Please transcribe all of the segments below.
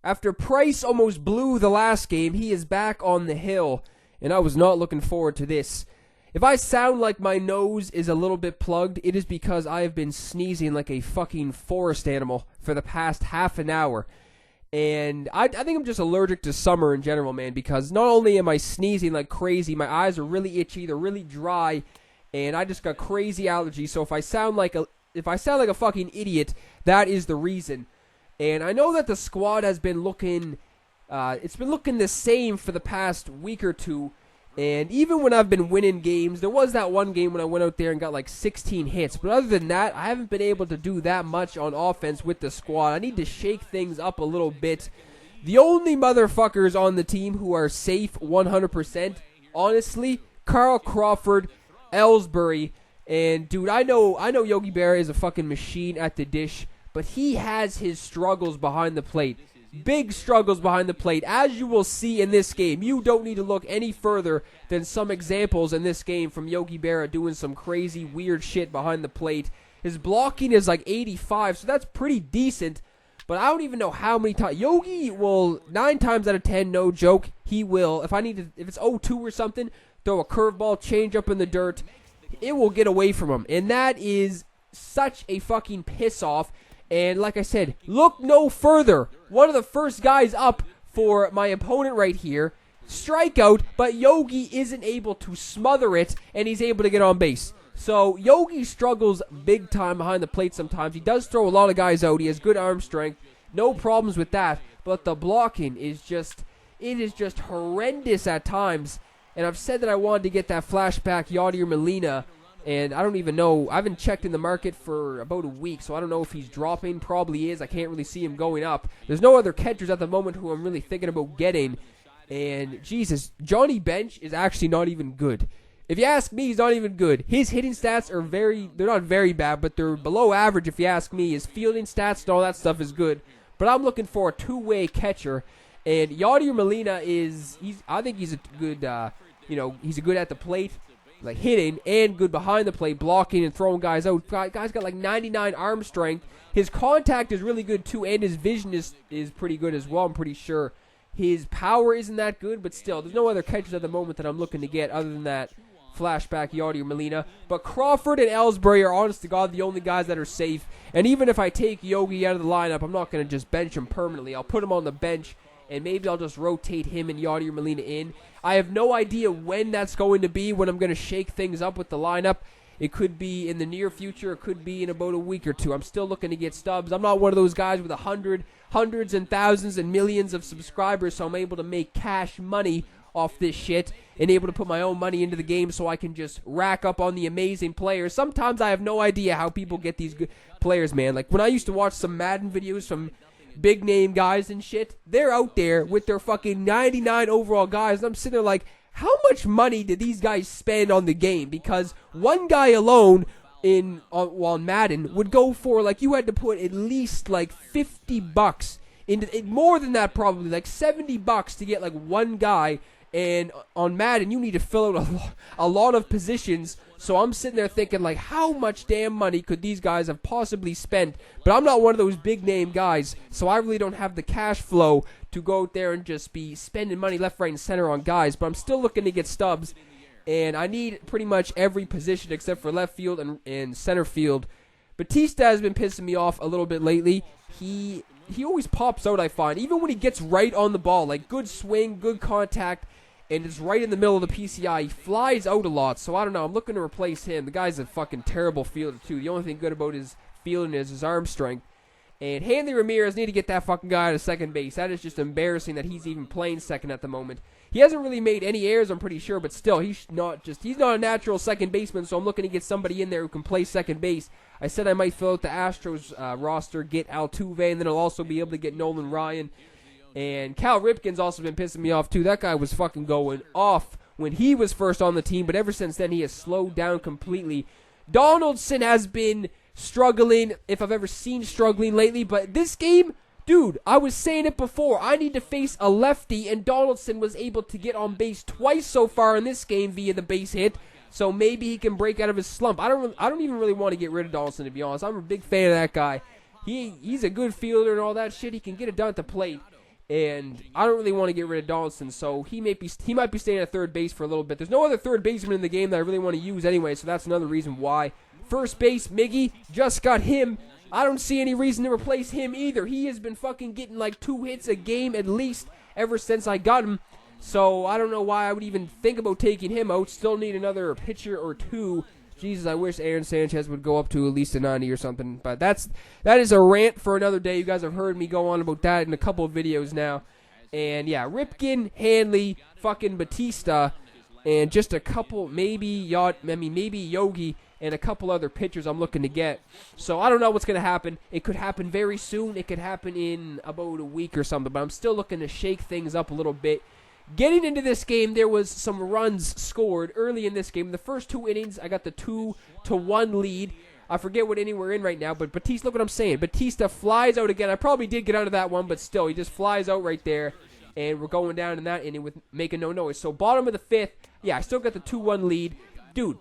After Price almost blew the last game, he is back on the hill, and I was not looking forward to this. If I sound like my nose is a little bit plugged, it is because I have been sneezing like a fucking forest animal for the past half an hour. And I think I'm just allergic to summer in general, man, because not only am I sneezing like crazy, my eyes are really itchy, they're really dry, and I just got crazy allergies. So if I sound like a fucking idiot, that is the reason. And I know that the squad has been looking, it's been looking the same for the past week or two. And even when I've been winning games, there was that one game when I went out there and got like 16 hits. But other than that, I haven't been able to do that much on offense with the squad. I need to shake things up a little bit. The only motherfuckers on the team who are safe 100%, honestly, Carl Crawford, Ellsbury, and dude, I know Yogi Berra is a fucking machine at the dish, but he has his struggles behind the plate. Big struggles behind the plate. As you will see in this game, you don't need to look any further than some examples in this game from Yogi Berra doing some crazy, weird shit behind the plate. His blocking is like 85, so that's pretty decent, but I don't even know how many times. Yogi will, 9 times out of 10, no joke, he will, if it's 0-2 or something, throw a curveball, change up in the dirt, it will get away from him, and that is such a fucking piss off. And like I said, look no further. One of the first guys up for my opponent right here. Strikeout, but Yogi isn't able to smother it, and he's able to get on base. So Yogi struggles big time behind the plate sometimes. He does throw a lot of guys out. He has good arm strength. No problems with that. But the blocking is just horrendous at times. And I've said that I wanted to get that flashback Yadier Molina. And I don't even know. I haven't checked in the market for about a week, so I don't know if he's dropping. Probably is. I can't really see him going up. There's no other catchers at the moment who I'm really thinking about getting. And, Jesus, Johnny Bench is actually not even good. If you ask me, he's not even good. His hitting stats are they're not very bad, but they're below average if you ask me. His fielding stats and all that stuff is good. But I'm looking for a two-way catcher. And Yadier Molina I think he's a good, he's a good at the plate. Like hitting and good behind the plate, blocking and throwing guys out. Guy's got like 99 arm strength. His contact is really good too, and his vision is pretty good as well, I'm pretty sure. His power isn't that good, but still, there's no other catchers at the moment that I'm looking to get other than that flashback Yadier Molina. But Crawford and Ellsbury are, honest to God, the only guys that are safe. And even if I take Yogi out of the lineup, I'm not going to just bench him permanently. I'll put him on the bench, and maybe I'll just rotate him and Yadier Molina in. I have no idea when that's going to be, when I'm going to shake things up with the lineup. It could be in the near future. It could be in about a week or two. I'm still looking to get stubs. I'm not one of those guys with hundreds and thousands and millions of subscribers, so I'm able to make cash money off this shit and able to put my own money into the game so I can just rack up on the amazing players. Sometimes I have no idea how people get these good players, man. Like when I used to watch some Madden videos from big name guys and shit, they're out there with their fucking 99 overall guys, and I'm sitting there like, how much money did these guys spend on the game? Because one guy alone on Madden would go for, like, you had to put at least like $50 into it, more than that probably, like $70 to get like one guy. And on Madden, you need to fill out a lot of positions. So I'm sitting there thinking, like, how much damn money could these guys have possibly spent? But I'm not one of those big name guys, so I really don't have the cash flow to go out there and just be spending money left, right, and center on guys. But I'm still looking to get stubs, and I need pretty much every position except for left field and center field. Batista has been pissing me off a little bit lately. He always pops out, I find. Even when he gets right on the ball, like good swing, good contact, and it's right in the middle of the PCI. He flies out a lot, so I don't know. I'm looking to replace him. The guy's a fucking terrible fielder, too. The only thing good about his fielding is his arm strength. And Hanley Ramirez need to get that fucking guy out of second base. That is just embarrassing that he's even playing second at the moment. He hasn't really made any errors, I'm pretty sure, but still, he's not a natural second baseman, so I'm looking to get somebody in there who can play second base. I said I might fill out the Astros roster, get Altuve, and then I'll also be able to get Nolan Ryan. And Cal Ripken's also been pissing me off, too. That guy was fucking going off when he was first on the team, but ever since then, he has slowed down completely. Donaldson has been struggling, if I've ever seen struggling lately, but this game, dude, I was saying it before, I need to face a lefty, and Donaldson was able to get on base twice so far in this game via the base hit, so maybe he can break out of his slump. I don't even really want to get rid of Donaldson, to be honest. I'm a big fan of that guy. He's a good fielder and all that shit. He can get it done at the plate. And I don't really want to get rid of Donaldson, so he might be staying at third base for a little bit. There's no other third baseman in the game that I really want to use anyway, so that's another reason why. First base, Miggy, just got him. I don't see any reason to replace him either. He has been fucking getting like 2 hits a game at least ever since I got him. So I don't know why I would even think about taking him out. Still need another pitcher or two. Jesus, I wish Aaron Sanchez would go up to at least a 90 or something. But that is a rant for another day. You guys have heard me go on about that in a couple of videos now. And yeah, Ripken, Hanley, fucking Batista, and just a couple, maybe Yogi, and a couple other pitchers I'm looking to get. So I don't know what's going to happen. It could happen very soon. It could happen in about a week or something. But I'm still looking to shake things up a little bit. Getting into this game, there was some runs scored early in this game. The first 2 innings, I got the 2-1 lead. I forget what inning we're in right now, but Batista, look what I'm saying. Batista flies out again. I probably did get out of that one, but still, he just flies out right there. And we're going down in that inning with making no noise. So bottom of the 5th, yeah, I still got the 2-1 lead. Dude,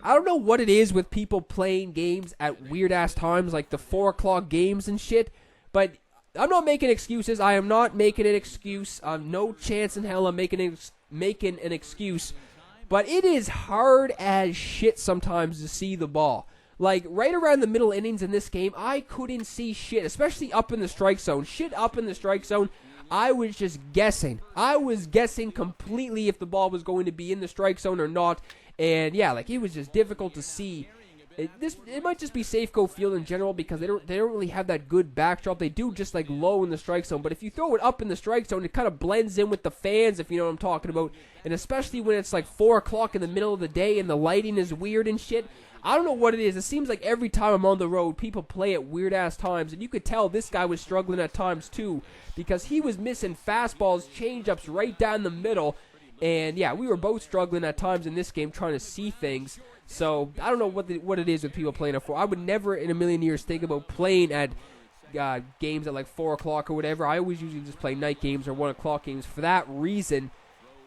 I don't know what it is with people playing games at weird-ass times, like the 4 o'clock games and shit, but I'm not making excuses. I am not making an excuse. No chance in hell I'm making an excuse. But it is hard as shit sometimes to see the ball. Like, right around the middle innings in this game, I couldn't see shit, especially up in the strike zone. Shit up in the strike zone, I was just guessing. I was guessing completely if the ball was going to be in the strike zone or not. And, yeah, like, it was just difficult to see. It might just be Safeco Field in general because they don't really have that good backdrop. They do just like low in the strike zone, but if you throw it up in the strike zone, it kind of blends in with the fans, if you know what I'm talking about. And especially when it's like 4 o'clock in the middle of the day and the lighting is weird and shit. I don't know what it is. It seems like every time I'm on the road, people play at weird ass times, and you could tell this guy was struggling at times too because he was missing fastballs, changeups right down the middle. And yeah, we were both struggling at times in this game trying to see things. So, I don't know what it is with people playing at 4. I would never in a million years think about playing at games at like 4 o'clock or whatever. I always usually just play night games or 1 o'clock games for that reason.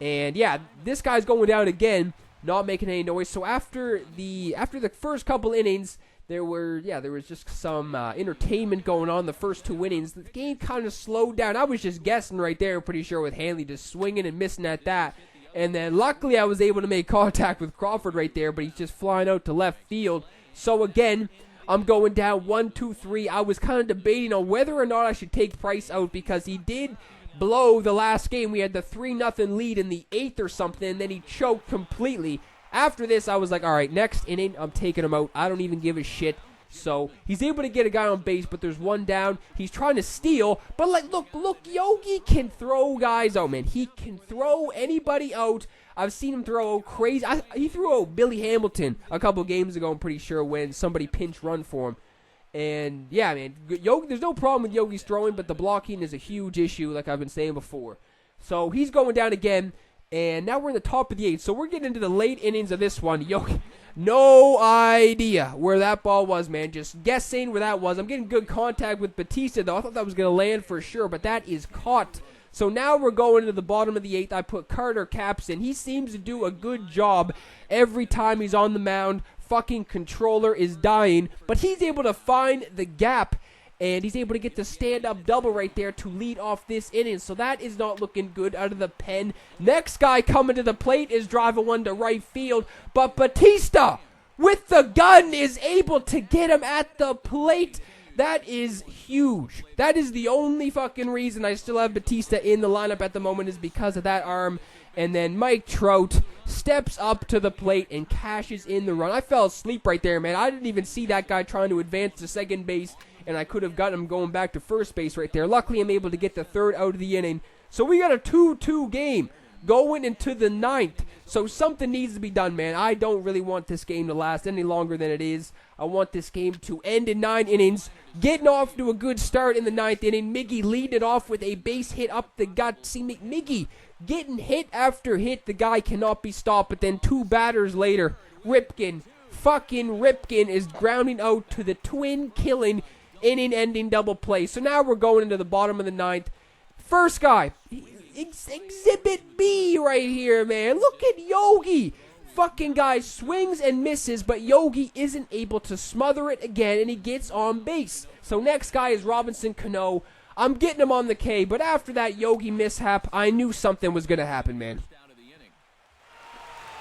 And yeah, this guy's going down again, not making any noise. So after the first couple innings, there was just some entertainment going on the first 2 innings. The game kind of slowed down. I was just guessing right there, pretty sure, with Hanley just swinging and missing at that. And then luckily I was able to make contact with Crawford right there, but he's just flying out to left field. So again, I'm going down 1-2-3. I was kind of debating on whether or not I should take Price out because he did blow the last game. We had the 3-0 lead in the 8th or something, and then he choked completely. After this, I was like, all right, next inning, I'm taking him out. I don't even give a shit. So he's able to get a guy on base, but there's one down. He's trying to steal, but like, look, Yogi can throw guys out, man. He can throw anybody out. I've seen him throw crazy. He threw out Billy Hamilton a couple games ago, I'm pretty sure, when somebody pinch run for him. And yeah, man, Yogi, there's no problem with Yogi's throwing, but the blocking is a huge issue, like I've been saying before. So he's going down again, and now we're in the top of the 8th. So we're getting into the late innings of this one. Yogi, no idea where that ball was, man. Just guessing where that was. I'm getting good contact with Batista, though. I thought that was going to land for sure, but that is caught. So now we're going to the bottom of the 8th. I put Carter Capps in. He seems to do a good job every time he's on the mound. Fucking controller is dying, but he's able to find the gap, and he's able to get the stand-up double right there to lead off this inning. So that is not looking good out of the pen. Next guy coming to the plate is driving one to right field, but Batista with the gun is able to get him at the plate. That is huge. That is the only fucking reason I still have Batista in the lineup at the moment is because of that arm. And then Mike Trout steps up to the plate and cashes in the run. I fell asleep right there, man. I didn't even see that guy trying to advance to second base, and I could have gotten him going back to first base right there. Luckily, I'm able to get the third out of the inning. So we got a 2-2 game going into the 9th. So something needs to be done, man. I don't really want this game to last any longer than it is. I want this game to end in 9 innings. Getting off to a good start in the 9th inning. Miggy leading it off with a base hit up the gut. See, Miggy getting hit after hit. The guy cannot be stopped. But then 2 batters later, fucking Ripken is grounding out to the twin-killing, inning-ending double play. So now we're going into the bottom of the 9th. First guy, Exhibit B right here, man. Look at Yogi. Fucking guy swings and misses, but Yogi isn't able to smother it again, and he gets on base. So next guy is Robinson Cano. I'm getting him on the K, but after that Yogi mishap, I knew something was going to happen, man.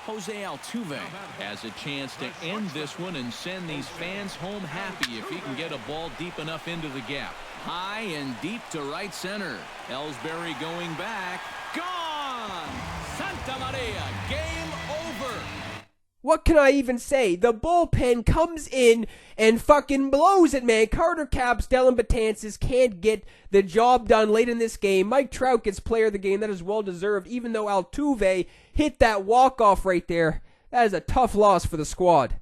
Jose Altuve has a chance to end this one and send these fans home happy if he can get a ball deep enough into the gap. High and deep to right center. Ellsbury going back. Gone! Santa Maria, game over. What can I even say? The bullpen comes in and fucking blows it, man. Carter Capps, Dellin Betances can't get the job done late in this game. Mike Trout gets player of the game. That is well deserved, even though Altuve hit that walk-off right there. That is a tough loss for the squad.